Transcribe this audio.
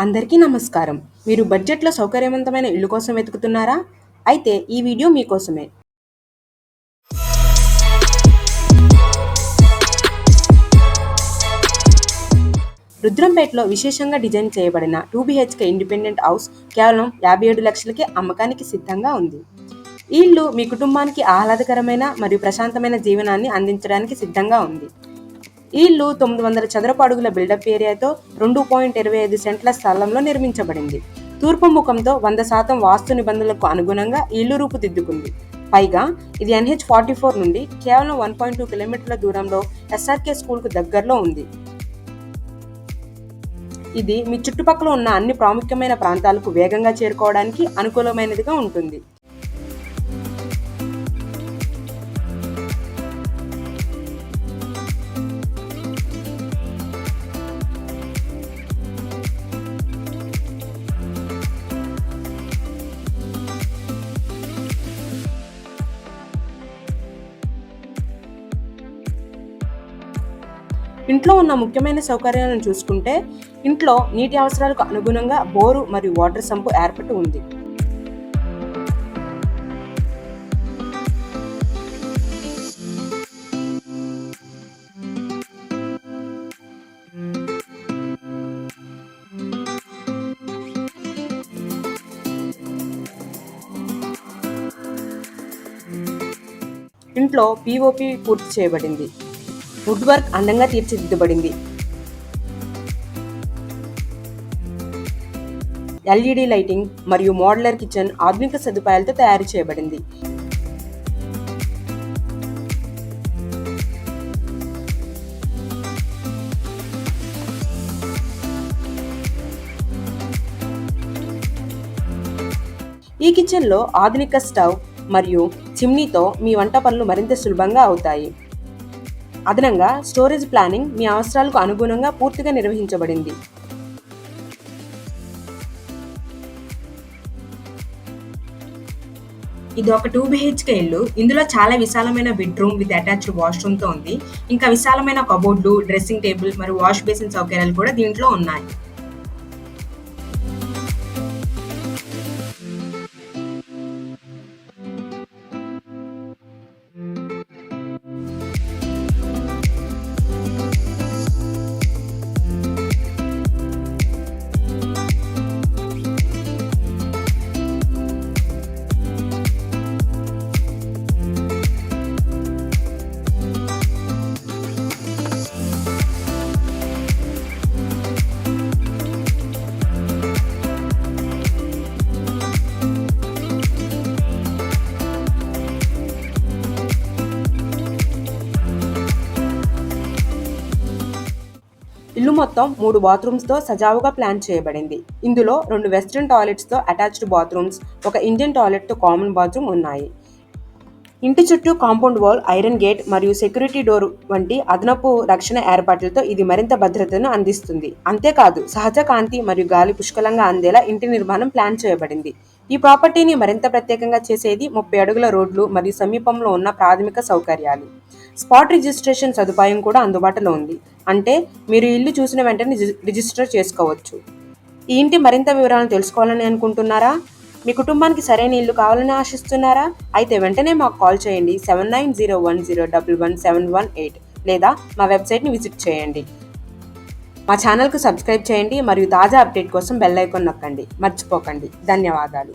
అందరికీ నమస్కారం. మీరు బడ్జెట్‌లో సౌకర్యవంతమైన ఇల్లు కోసం వెతుకుతున్నారా? అయితే ఈ వీడియో మీకోసమే. రుద్రంపేటలో విశేషంగా డిజైన్ చేయబడిన 2 BHK ఇండిపెండెంట్ హౌస్ కేవలం 57 లక్షలకే అమ్మకానికి సిద్ధంగా ఉంది. ఈ ఇల్లు మీ కుటుంబానికి ఆహ్లాదకరమైన మరియు ప్రశాంతమైన జీవనాన్ని అందించడానికి సిద్ధంగా ఉంది. ఈ ఇల్లు 900 చదరపు అడుగుల బిల్డప్ ఏరియాతో 2.25 సెంట్ల స్థలంలో నిర్మించబడింది. తూర్పు ముఖంతో 100% వాస్తు నిబంధనలకు అనుగుణంగా ఈ ఇల్లు రూపుదిద్దుకుంది. పైగా ఇది NH44 నుండి కేవలం 1.2 కిలోమీటర్ల దూరంలో SRK స్కూల్కు దగ్గరలో ఉంది. ఇది మీ చుట్టుపక్కల ఉన్న అన్ని ప్రాముఖ్యమైన ప్రాంతాలకు వేగంగా చేరుకోవడానికి అనుకూలమైనదిగా ఉంటుంది. ఇంట్లో ఉన్న ముఖ్యమైన సౌకర్యాలను చూసుకుంటే ఇంట్లో నీటి అవసరాలకు అనుగుణంగా బోరు మరియు వాటర్ సంపు ఏర్పాటు ఉంది. ఇంట్లో POP పూర్తి చేయబడింది. వుడ్ వర్క్ అందంగా తీర్చిదిద్దబడింది. LED లైటింగ్ మరియు మోడ్యులర్ కిచెన్ ఆధునిక సదుపాయాలతో తయారు చేయబడింది. ఈ కిచెన్లో ఆధునిక స్టవ్ మరియు చిమ్నీతో మీ వంట పనులు మరింత సులభంగా అవుతాయి. అదనంగా స్టోరేజ్ ప్లానింగ్ మీ అవసరాలకు అనుగుణంగా పూర్తిగా నిర్వహించబడింది. ఇది ఒక 2 BHK ఇల్లు. ఇందులో చాలా విశాలమైన బెడ్రూమ్ విత్ అటాచ్డ్ వాష్రూమ్ తో ఉంది. ఇంకా విశాలమైన కబోర్డ్లు, డ్రెస్సింగ్ టేబుల్ మరియు వాష్ బేసిన్ సౌకర్యాలు కూడా దీంట్లో ఉన్నాయి. ఇల్లు మొత్తం 3 బాత్రూమ్స్తో సజావుగా ప్లాన్ చేయబడింది. ఇందులో 2 వెస్ట్రన్ టాయిలెట్స్తో అటాచ్డ్ బాత్రూమ్స్, ఒక ఇండియన్ టాయిలెట్తో కామన్ బాత్రూమ్ ఉన్నాయి. ఇంటి చుట్టూ కాంపౌండ్ వాల్, ఐరన్ గేట్ మరియు సెక్యూరిటీ డోర్ వంటి అదనపు రక్షణ ఏర్పాట్లతో ఇది మరింత భద్రతను అందిస్తుంది. అంతేకాదు సహజ కాంతి మరియు గాలి పుష్కలంగా అందేలా ఇంటి నిర్మాణం ప్లాన్ చేయబడింది. ఈ ప్రాపర్టీని మరింత ప్రత్యేకంగా చేసేది 30 అడుగుల రోడ్లు మరియు సమీపంలో ఉన్న ప్రాథమిక సౌకర్యాలు. స్పాట్ రిజిస్ట్రేషన్ సదుపాయం కూడా అందుబాటులో ఉంది. అంటే మీరు ఇల్లు చూసిన వెంటనే రిజిస్టర్ చేసుకోవచ్చు. ఈ ఇంటి మరింత వివరాలను తెలుసుకోవాలని అనుకుంటున్నారా? మీ కుటుంబానికి సరైన ఇల్లు కావాలని ఆశిస్తున్నారా? అయితే వెంటనే మాకు కాల్ చేయండి 7901011718 లేదా మా వెబ్సైట్ని విజిట్ చేయండి. మా ఛానల్కు సబ్స్క్రైబ్ చేయండి మరియు తాజా అప్డేట్ కోసం బెల్ ఐకాన్ నొక్కండి. మర్చిపోకండి. ధన్యవాదాలు.